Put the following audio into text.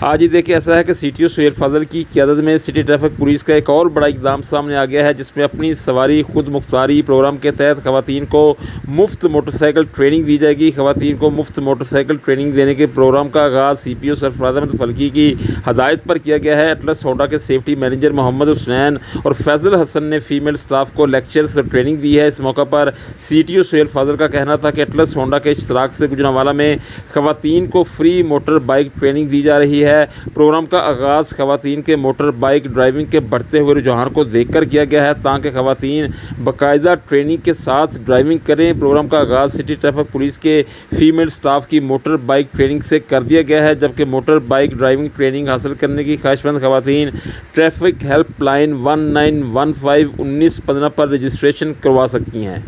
آج ہی دیکھیں ایسا ہے کہ سی ٹی او سہیل فاضل کی قیادت میں سٹی ٹریفک پولیس کا ایک اور بڑا اقدام سامنے آ گیا ہے، جس میں اپنی سواری خود مختاری پروگرام کے تحت خواتین کو مفت موٹر سائیکل ٹریننگ دی جائے گی۔ خواتین کو مفت موٹر سائیکل ٹریننگ دینے کے پروگرام کا آغاز سی پی او سرفراز احمد فلکی کی ہدایت پر کیا گیا ہے۔ اٹلس ہونڈا کے سیفٹی مینیجر محمد حسنین اور فیصل حسن نے فیمیل سٹاف کو لیکچرز اور ٹریننگ دی ہے۔ اس موقع پر سی ٹی او سہیل فاضل کا کہنا تھا کہ اٹلس ہونڈا کے اشتراک سے گوجرانوالہ میں خواتین کو فری موٹر بائیک ٹریننگ دی جا رہی ہے۔ پروگرام کا آغاز خواتین کے موٹر بائیک ڈرائیونگ کے بڑھتے ہوئے رجحان کو دیکھ کر کیا گیا ہے تاکہ خواتین باقاعدہ ٹریننگ کے ساتھ ڈرائیونگ کریں۔ پروگرام کا آغاز سٹی ٹریفک پولیس کے فیمیل سٹاف کی موٹر بائیک ٹریننگ سے کر دیا گیا ہے، جبکہ موٹر بائیک ڈرائیونگ ٹریننگ حاصل کرنے کی خواہشمند خواتین ٹریفک ہیلپ لائن 1915 1915 پر رجسٹریشن کروا سکتی ہیں۔